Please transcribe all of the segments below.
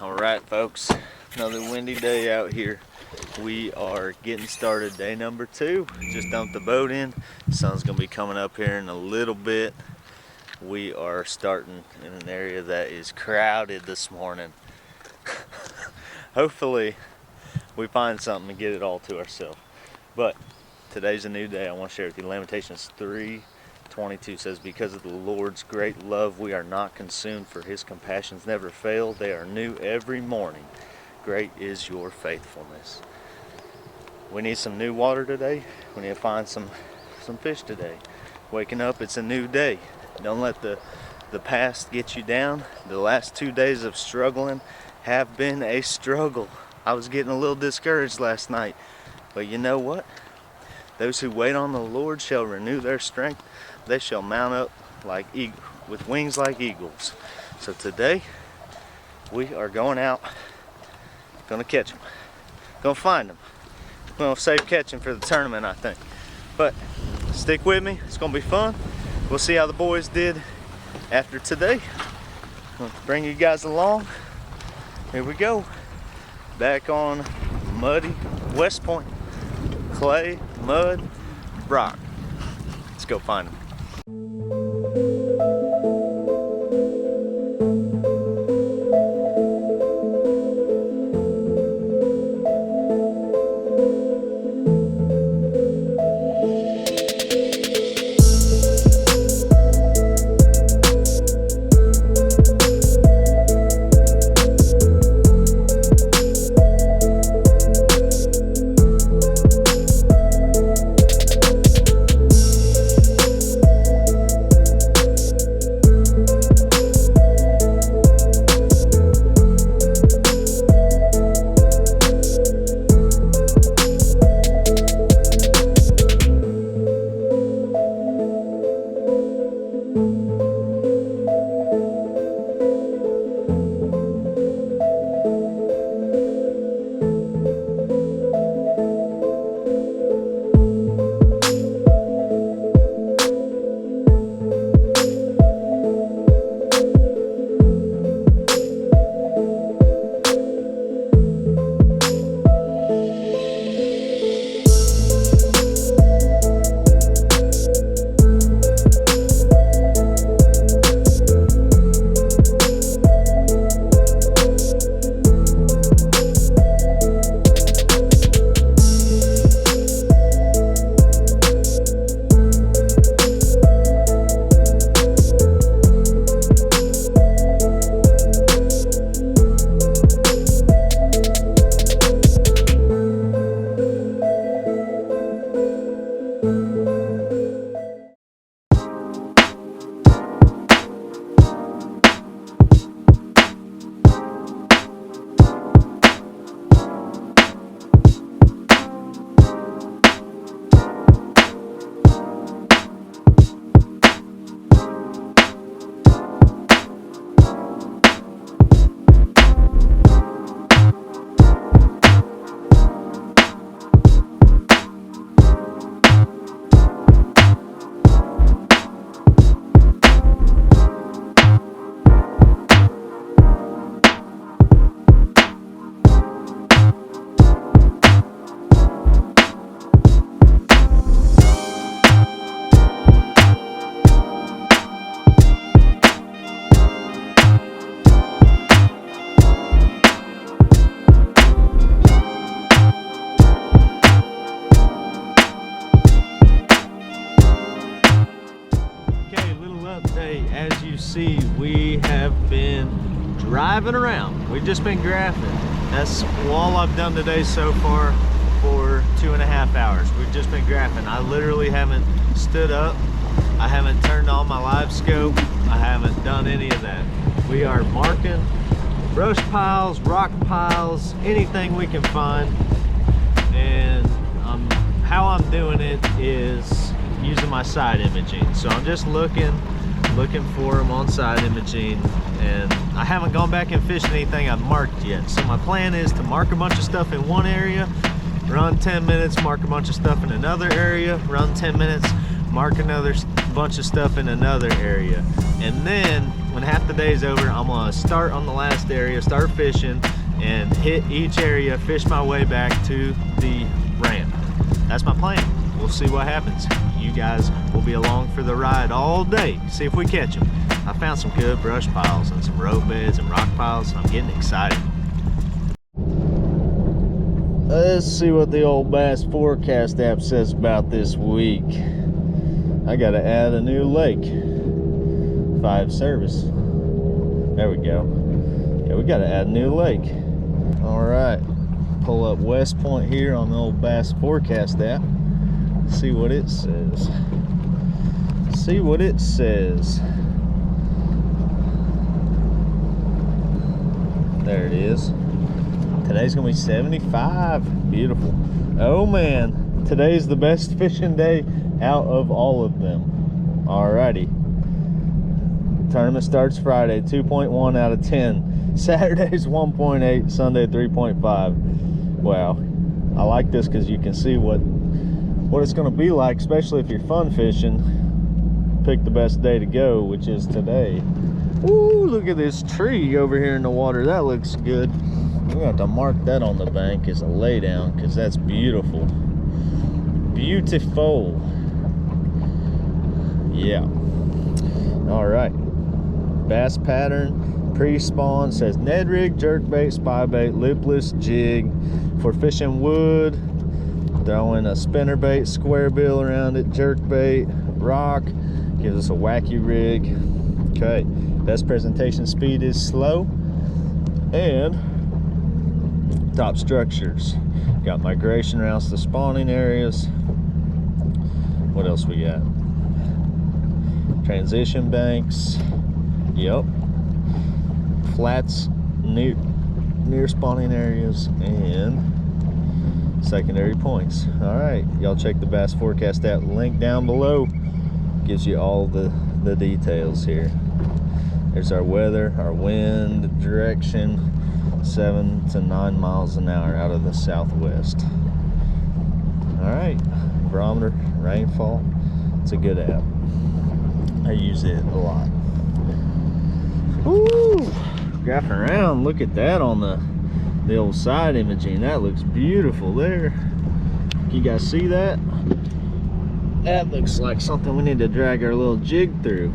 All right, folks, another windy day out here. We are getting started day number 2. Just dumped the boat in. The sun's gonna be coming up here in a little bit. We are starting in an area that is crowded this morning. Hopefully we find something and get it all to ourselves. But today's a new day. I want to share with you Lamentations 3:22 says, because of the Lord's great love we are not consumed, for his compassions never fail. They are new every morning. Great is your faithfulness. We need some new water today. We need to find some fish today. Waking up, it's a new day. Don't let the past get you down. The last 2 days of struggling have been a struggle. I was getting a little discouraged last night. But you know what? Those who wait on the Lord shall renew their strength. They shall mount up like with wings like eagles. So today, we are going out, gonna catch them, gonna find them. We're gonna save catching for the tournament, I think. But stick with me, it's gonna be fun. We'll see how the boys did after today. I'm gonna bring you guys along. Here we go. Back on muddy West Point. Clay, mud, rock. Let's go find them. As you see, we have been driving around. We've just been graphing. That's all I've done today so far for 2.5 hours. We've just been graphing. I literally haven't stood up. I haven't turned on my live scope. I haven't done any of that. We are marking brush piles, rock piles, anything we can find. And how I'm doing it is using my side imaging. So I'm just looking for them on side imaging, and I haven't gone back and fished anything I've marked yet. So my plan is to mark a bunch of stuff in one area, run 10 minutes, mark a bunch of stuff in another area, run 10 minutes, mark another bunch of stuff in another area, and then when half the day's over, I'm gonna start on the last area, start fishing, and hit each area, fish my way back to the ramp. That's my plan. We'll see what happens. You guys will be along for the ride all day. See if we catch them. I found some good brush piles and some road beds and rock piles. I'm getting excited. Let's see what the old bass forecast app says about this week. I gotta add a new lake. 5 service. There we go. Yeah, we gotta add a new lake. All right, pull up West Point here on the old bass forecast app. See what it says. See what it says. There it is. Today's gonna be 75. Beautiful. Oh man, today's the best fishing day out of all of them. Alrighty. Tournament starts Friday, 2.1 out of 10. Saturday's 1.8, Sunday 3.5. Wow. I like this because you can see what it's gonna be like, especially if you're fun fishing. Pick the best day to go, which is today. Ooh, look at this tree over here in the water. That looks good. We're gonna have to mark that on the bank as a laydown because that's beautiful. Beautiful. Yeah. All right. Bass pattern, pre-spawn, says Ned rig, jerkbait, spybait, loopless, jig. For fishing wood, throwing a spinnerbait, square bill around it, jerkbait, rock, gives us a wacky rig. Okay, best presentation speed is slow. And top structures. Got migration routes to spawning areas. What else we got? Transition banks. Yep. Flats near spawning areas and secondary points. All right, y'all check the bass forecast app link down below. Gives you all the details here. There's our weather, our wind direction, 7 to 9 miles an hour out of the southwest. All right, barometer, rainfall. It's a good app. I use it a lot. Ooh, graphing around. Look at that on the old side imaging. That looks beautiful there. You guys see that? That looks like something we need to drag our little jig through.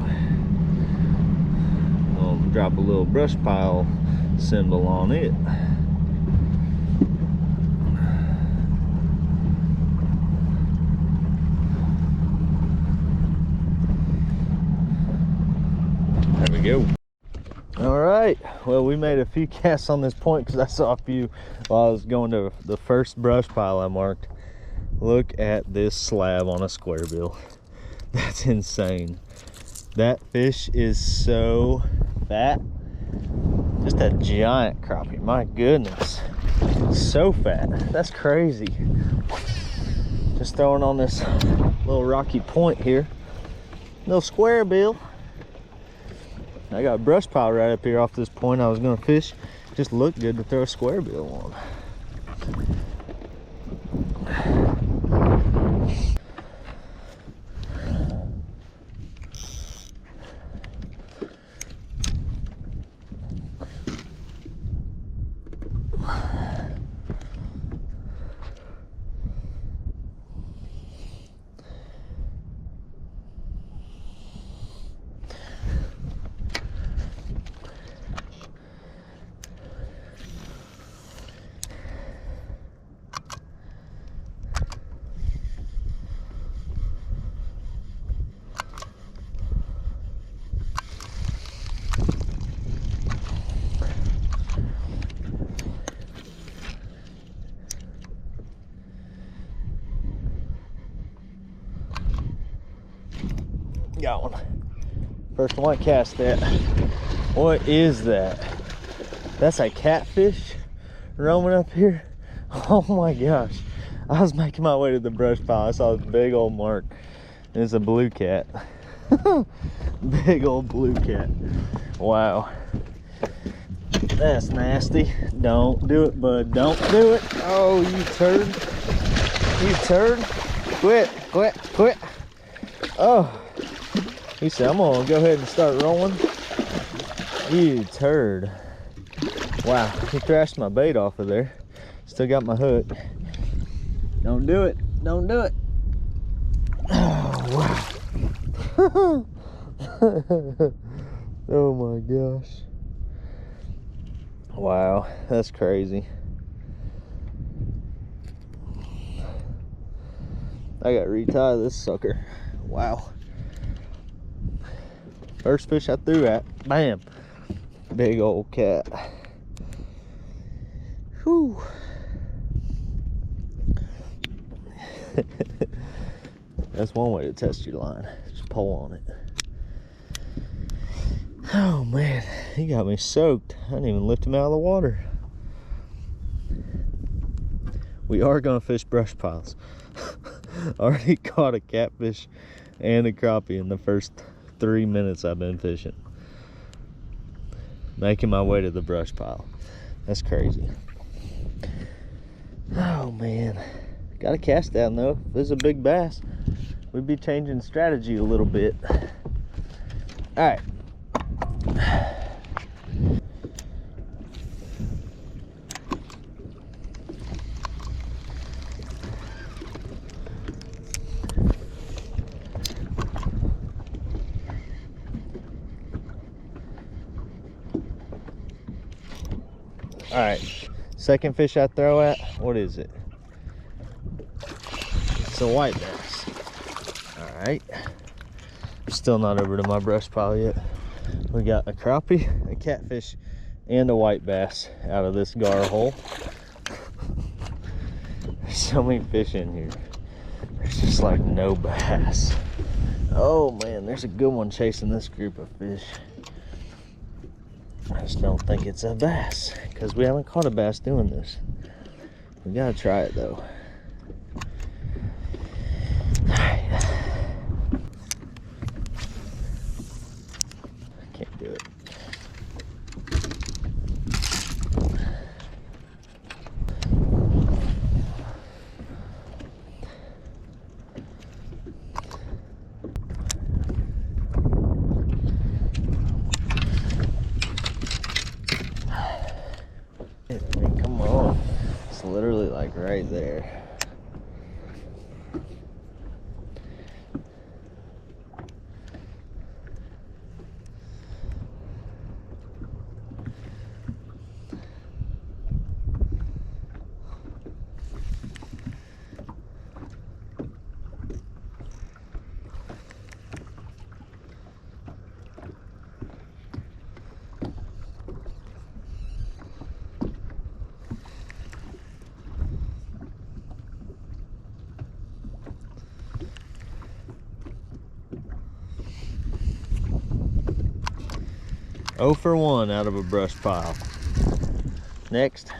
We'll drop a little brush pile symbol on it. There we go. All right, well, we made a few casts on this point because I saw a few while I was going to the first brush pile I marked. Look at this slab on a square bill. That's insane. That fish is so fat. Just a giant crappie, my goodness. So fat, that's crazy. Just throwing on this little rocky point here. Little square bill. I got a brush pile right up here off this point I was gonna fish. Just looked good to throw a square bill on. Got one. First one I cast that. What is that? That's a catfish roaming up here. Oh my gosh. I was making my way to the brush pile. I saw this big old mark. And it's a blue cat. Big old blue cat. Wow. That's nasty. Don't do it, bud. Don't do it. Oh, you turd. You turd. Quit, quit, quit. Oh. He said, I'm gonna go ahead and start rolling. You turd. Wow, he thrashed my bait off of there. Still got my hook. Don't do it. Don't do it. Oh, wow. Oh my gosh. Wow, that's crazy. I got to retie this sucker. Wow. First fish I threw at. Bam. Big old cat. Whew. That's one way to test your line. Just pull on it. Oh man, he got me soaked. I didn't even lift him out of the water. We are gonna fish brush piles. Already caught a catfish and a crappie in the first 3 minutes I've been fishing. Making my way to the brush pile. That's crazy. Oh man. Got a cast down though. If this is a big bass, we'd be changing strategy a little bit. Alright. Alright. Second fish I throw at, what is it? It's a white bass. Alright. Still not over to my brush pile yet. We got a crappie, a catfish, and a white bass out of this gar hole. There's so many fish in here. There's just like no bass. Oh man, there's a good one chasing this group of fish. I just don't think it's a bass because we haven't caught a bass doing this. We gotta try it though. Can't do it. I mean, come on. It's literally like right there. Oh for 1 out of a brush pile. Next.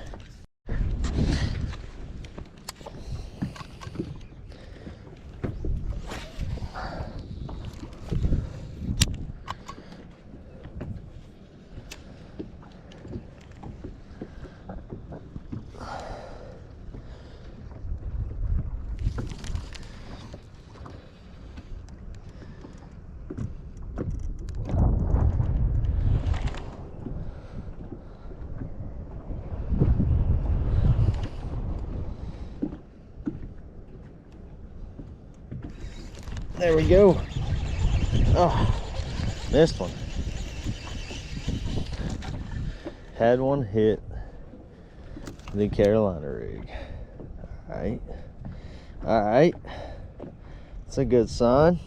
There we go. Oh, missed one. Had one hit the Carolina rig. All right. All right. That's a good sign.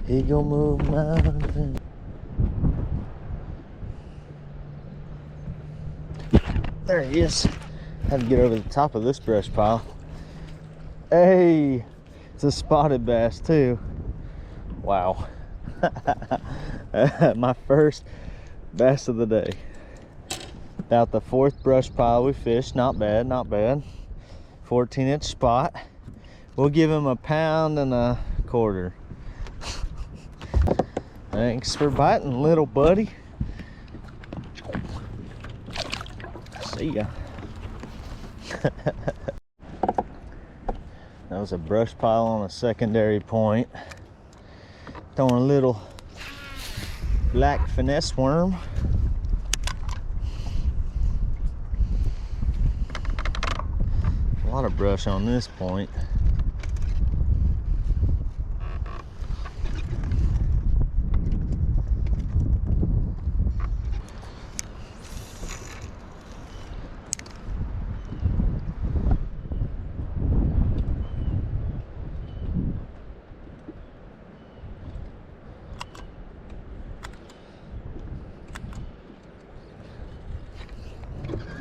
He gonna move mountains. There he is. Had to get over the top of this brush pile. Hey, it's a spotted bass too. Wow. My first bass of the day. About the 4th brush pile we fished. Not bad, not bad. 14-inch spot. We'll give him a pound and a quarter. Thanks for biting, little buddy. See ya. That was a brush pile on a secondary point. Throwing a little black finesse worm. A lot of brush on this point.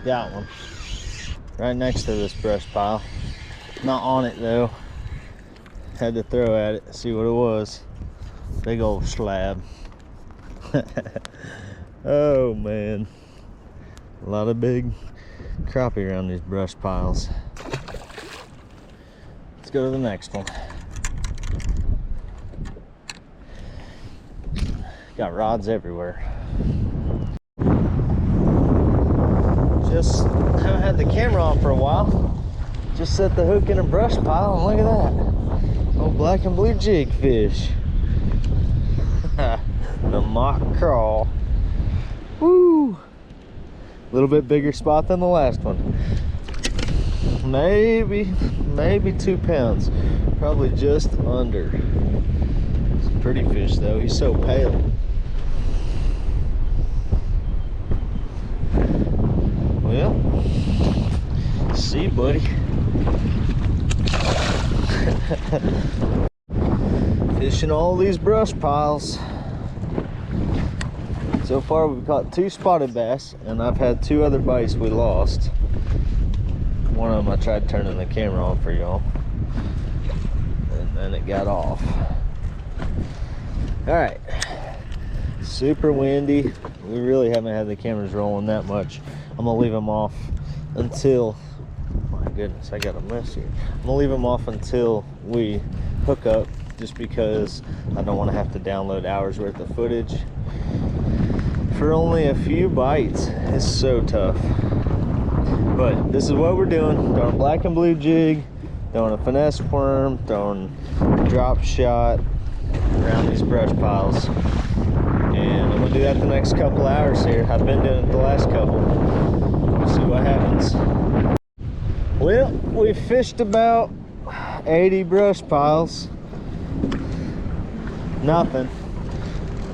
Got one right next to this brush pile. Not on it though. Had to throw at it, see what it was. Big old slab. Oh man, a lot of big crappie around these brush piles. Let's go to the next one. Got rods everywhere. Just haven't had the camera on for a while. Just set the hook in a brush pile and look at that. Old black and blue jig fish. The mock crawl. Woo! A little bit bigger spot than the last one. Maybe 2 pounds. Probably just under. It's a pretty fish though, he's so pale. Well, see, buddy. Fishing all these brush piles. So far we've caught 2 spotted bass, and I've had 2 other bites we lost. One of them I tried turning the camera on for y'all, and then it got off. All right, super windy. We really haven't had the cameras rolling that much. I'm gonna leave them off until, my goodness, I got a mess here. I'm gonna leave them off until we hook up, just because I don't want to have to download hours worth of footage for only a few bites. It's so tough. But this is what we're doing. Throwing black and blue jig, throwing a finesse worm, throwing a drop shot around these brush piles. And I'm gonna do that the next couple hours here. I've been doing it the last couple. We'll see what happens. Well, we fished about 80 brush piles. Nothing.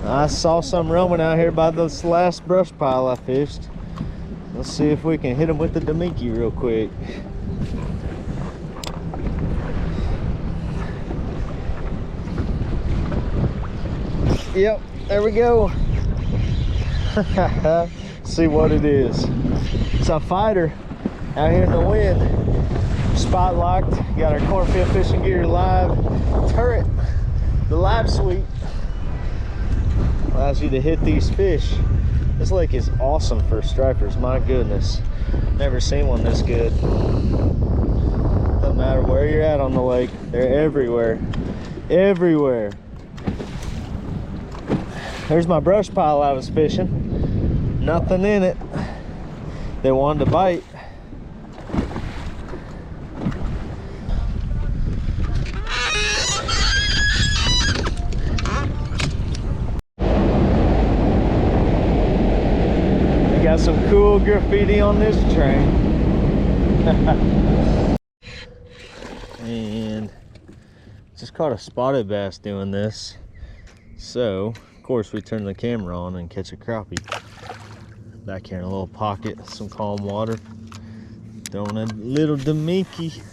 I saw some roaming out here by this last brush pile I fished. Let's see if we can hit them with the Demiki real quick. Yep, there we go. See what it is. It's a fighter out here in the wind. Spot locked. Got our cornfield fishing gear live. Turret, the live suite, allows you to hit these fish. This lake is awesome for stripers, my goodness. Never seen one this good. Doesn't matter where you're at on the lake, they're everywhere. Everywhere. There's my brush pile I was fishing. Nothing in it. They wanted to bite. Got some cool graffiti on this train. And just caught a spotted bass doing this. So, of course, we turn the camera on and catch a crappie. Back here in a little pocket, some calm water. Throwing a little Demiki.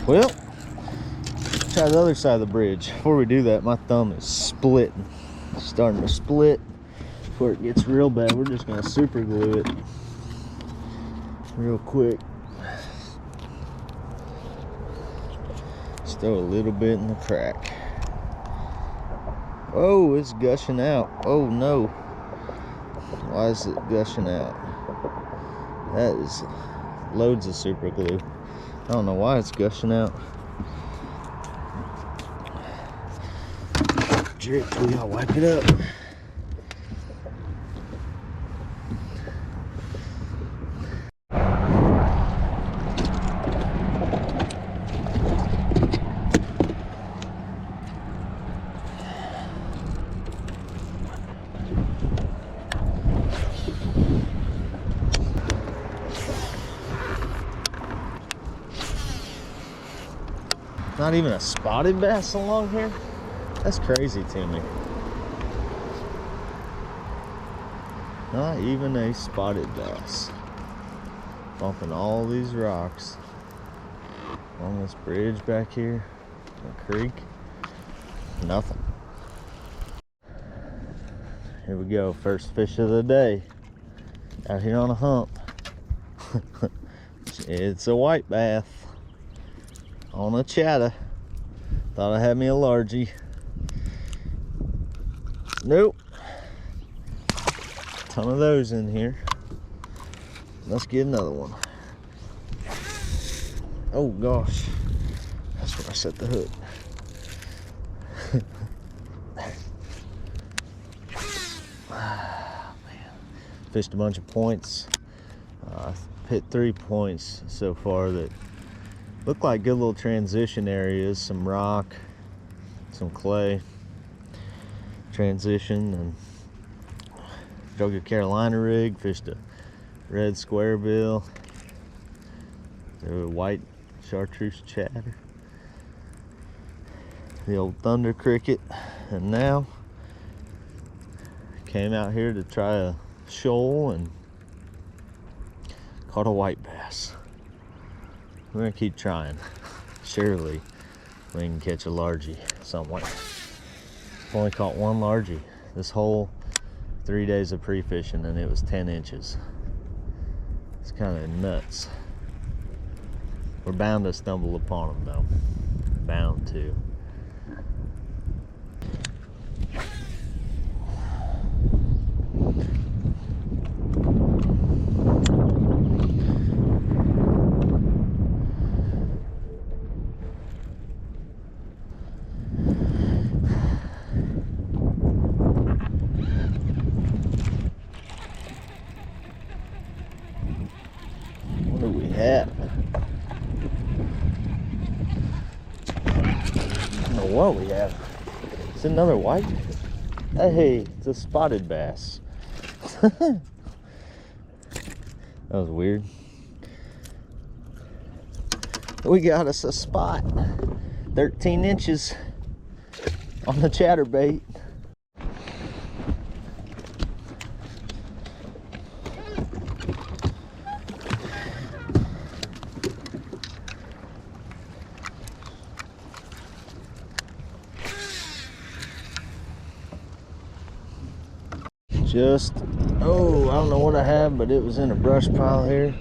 Well, try the other side of the bridge. Before we do that, my thumb is splitting. It's starting to split. Before it gets real bad, we're just gonna super glue it real quick. Just throw a little bit in the crack. Oh, it's gushing out. Oh no. Why is it gushing out? That is loads of super glue. I don't know why it's gushing out. Drip, we gotta wipe it up. Not even a spotted bass along here? That's crazy to me. Not even a spotted bass. Bumping all these rocks on this bridge back here, the creek. Nothing. Here we go, first fish of the day. Out here on a hump. It's a white bass on a chatter. Thought I had me a largie. Nope. Ton of those in here. Let's get another one. Oh gosh, that's where I set the hook. Ah, man. Fished a bunch of points. Hit 3 points so far that look like good little transition areas. Some rock, some clay, transition, and drug a Carolina rig, fished a red square bill, a white chartreuse chatter, the old thunder cricket, and now came out here to try a shoal and caught a white bass. We're gonna keep trying. Surely we can catch a largie somewhere. Only caught one largie this whole 3 days of pre-fishing, and it was 10 inches. It's kind of nuts. We're bound to stumble upon them though. Bound to. What do we have? I don't know what we have. It's another white. Hey, it's a spotted bass. That was weird. We got us a spot. 13 inches on the chatterbait. Oh, I don't know what I have, but it was in a brush pile here,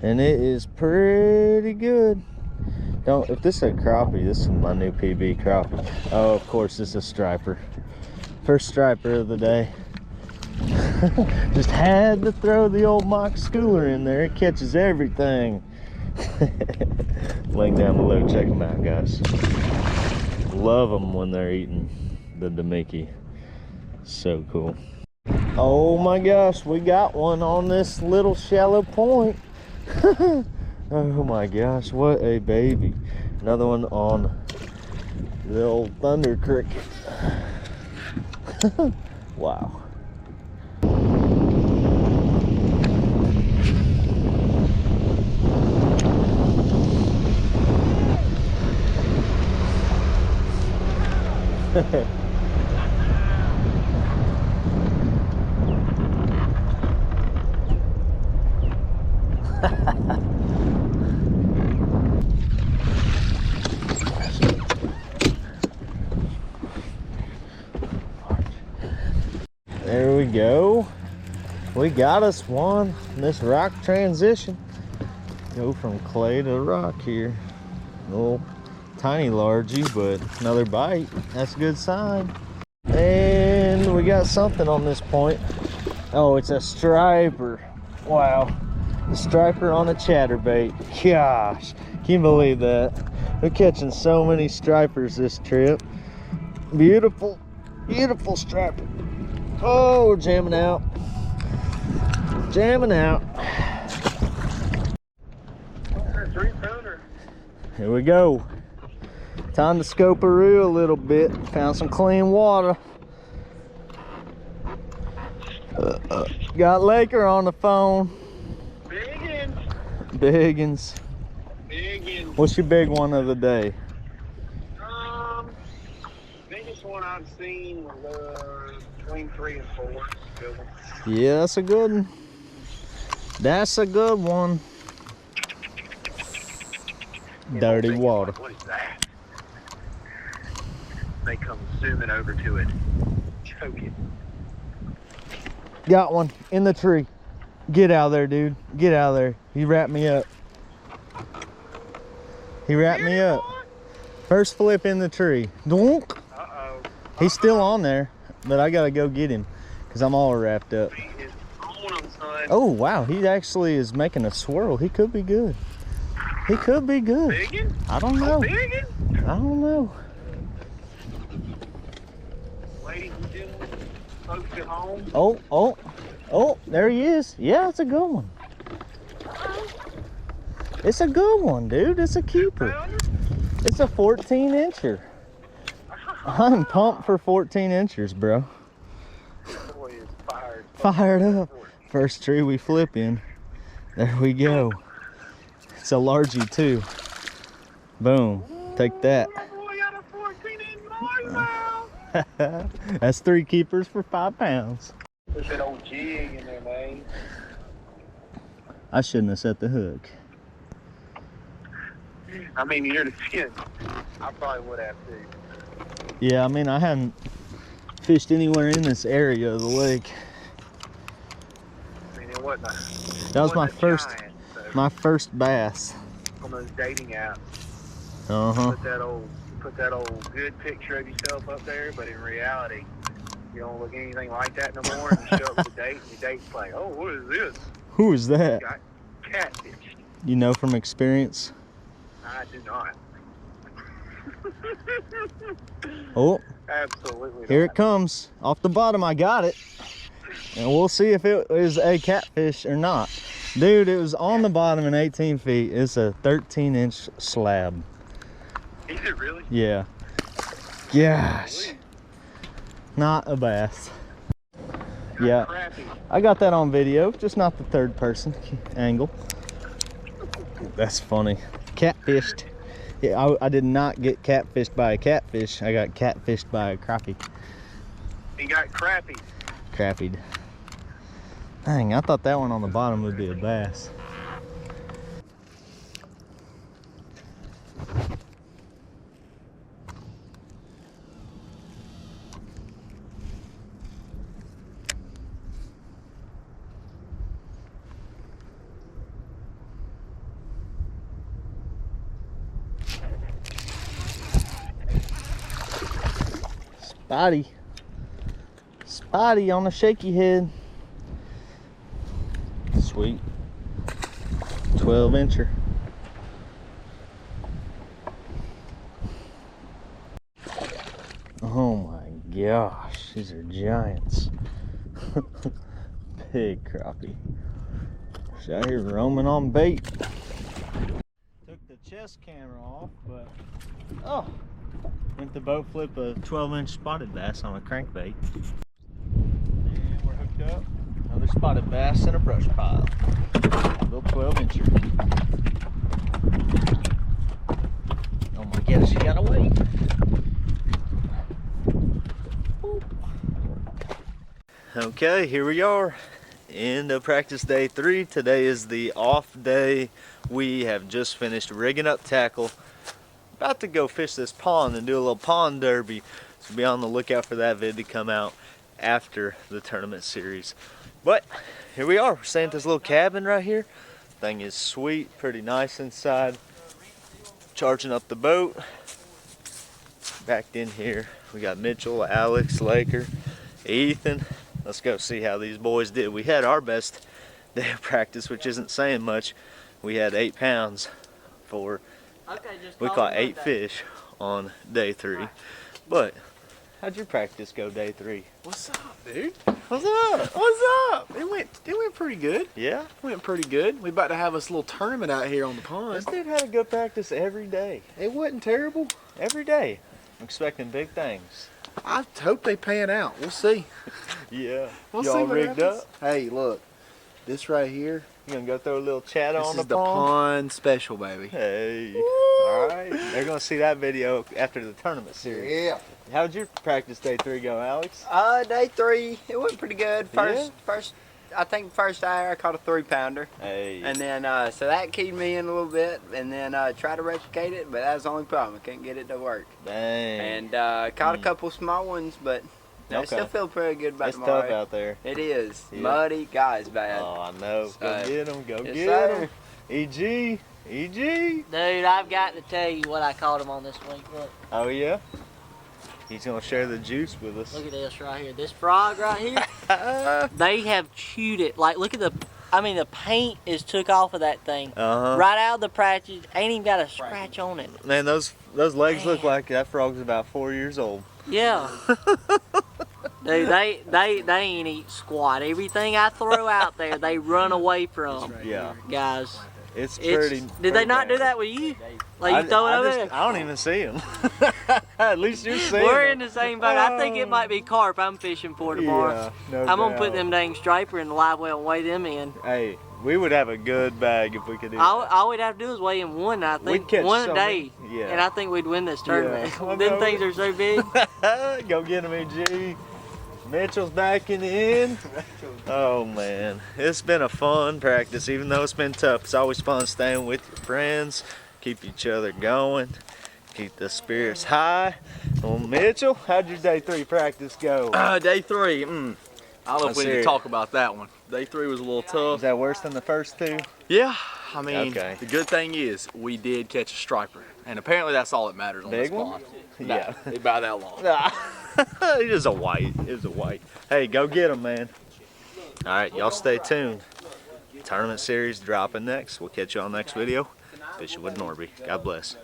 and it is pretty good. If this is a crappie, this is my new PB crappie. Oh, of course, this is a striper. First striper of the day. Just had to throw the old mock schooler in there. It catches everything. Link down below, check them out, guys. Love them when they're eating the Damiki. So cool. Oh my gosh, we got one on this little shallow point. Oh my gosh, what a baby. Another one on the old thunder cricket. Wow. go. We got us one. This rock transition. Go from clay to rock here. Little tiny largie, but another bite. That's a good sign. And we got something on this point. Oh, it's a striper. Wow. A striper on a chatterbait. Gosh, can you believe that? We're catching so many stripers this trip. Beautiful, beautiful striper. Oh, we're jamming out. Jamming out. Here we go. Time to scope-a-roo a little bit. Found some clean water. Got Laker on the phone. Biggins. What's your big one of the day? Biggest one I've seen was between 3 and 4. Good one. Yeah, that's a good one. That's a good one. Dirty water. What is that? They come zooming over to it. Choke it. Got one in the tree. Get out of there, dude. Get out of there. He wrapped me up. He wrapped me up. First flip in the tree. Donk. Uh-oh. He's still on there, but I gotta go get him because I'm all wrapped up. He is on him, son. Oh, wow. He actually is making a swirl. He could be good. He could be good. Biggin? I don't know. Biggin? I don't know. Ladies and gentlemen, folks at home. Oh, there he is. Yeah, it's a good one. It's a good one, dude. It's a keeper. It's a 14 incher. I'm pumped for 14 inchers, bro. Boy is fired. Fired up. First tree we flip in. There we go. It's a largie too. Boom. Take that. Boy got a 14-inch largemouth. That's 3 keepers for 5 pounds. There's that old jig in there, man. I shouldn't have set the hook. I mean, you're the skin. I probably would have too. Yeah, I mean, I haven't fished anywhere in this area of the lake. I mean, it wasn't That was my wasn't a first, giant, so my first bass. on those dating apps. Uh-huh. Put that old good picture of yourself up there, but in reality, you don't look anything like that no more. And you show up with a date, and your date's like, "Oh, what is this?" Who is that? You got catfish. You know from experience? I do not. Oh, Absolutely. here not. it comes. Off the bottom, I got it. And we'll see if it is a catfish or not. Dude, it was on the bottom in 18 feet. It's a 13-inch slab. Is it really? Yeah. Gosh. Not a bass. Yeah. Crappy. I got that on video, just not the third person angle. That's funny. Catfished. Yeah, I did not get catfished by a catfish. I got catfished by a crappie. He got crappy. Crappied. Dang, I thought that one on the bottom would be a bass. Spotty on the shaky head. Sweet. 12-incher. Oh my gosh, these are giants. Big crappie. She's out here roaming on bait. Took the chest camera off, but oh, went to boat flip a 12-inch spotted bass on a crankbait. And we're hooked up. Another spotted bass in a brush pile. Little 12-incher. Oh my goodness, you gotta wait. Okay, here we are. End of practice day 3. Today is the off day. We have just finished rigging up tackle. About to go fish this pond and do a little pond derby. So be on the lookout for that vid to come out. after the tournament series. But here we are. We're staying at this little cabin right here. Thing is sweet, pretty nice inside. Charging up the boat. Backed in here, we got Mitchell, Alex, Laker, Ethan. Let's go see how these boys did. We had our best day of practice, which isn't saying much. We had 8 pounds for, we caught 8 fish on day 3. But how'd your practice go day 3? What's up, dude? What's up? What's up? It went pretty good. Yeah? It went pretty good. We about to have us a little tournament out here on the This pond. dude had a good practice every day. It wasn't terrible. Every day. I'm expecting big things. I hope they pan out. We'll see. Yeah. We'll Y'all see what rigged happens. up? Hey, look. This right here. You gonna go throw a little chat This on is the the pond? pond special, baby. Hey. Woo! Alright. They're gonna see that video after the tournament series. Yeah. How'd your practice day 3 go, Alex? Day 3, it went pretty good. I think first hour I caught a 3-pounder. Hey. And then, so that keyed me in a little bit, and then tried to replicate it, but that was the only problem. I couldn't get it to work. Dang. And caught a couple small ones, but I Okay. still feel pretty good about It's tomorrow. tough out there. It is. Yeah. Muddy, guys, bad. Oh, I know. Go So, get him. Go yes, get sir. him. EG. EG. Dude, I've got to tell you what I caught him on this week. Look, Oh, yeah? He's going to share the juice with us. look at this right here. This frog right here, they have chewed it. Like, look at the paint is took off of that thing. Uh-huh. Right out of the patches. Ain't even got a scratch on it. Man, those legs look Man. like that frog's about 4 years old. Yeah. Dude, they ain't eat squat. Everything I throw out there, they run away from. Yeah. Guys. It's It's, pretty. did they not bad. do that with you? Like you throw it over there? I don't even see him. At least you're seeing We're them. in the same boat. I think it might be carp I'm fishing for tomorrow. Yeah, no I'm gonna put doubt. them dang striper in the live well and weigh them in. Hey, we would have a good bag if we could do that. All we'd have to do is weigh in one. I think We'd catch one so a day, many. Yeah. and I think we'd win this tournament. Yeah. Them things are so big. Go get him, EG. Mitchell's backing in. Oh man, it's been a fun practice, even though it's been tough. It's always fun staying with your friends, keep each other going, keep the spirits high. Well, Mitchell, how'd your day 3 practice go? Day 3. I don't know if Let's we need hear to it. talk about that one. Day 3 was a little Was tough. that worse than the first 2? Yeah. I mean, Okay. the good thing is we did catch a striper, and apparently that's all that matters on Big this one? pond. Yeah. About that long. It is a white. It was a white. Hey, go get him, man. All right, y'all stay tuned. Tournament series dropping next. We'll catch y'all next video. Fishing with Norby. God bless.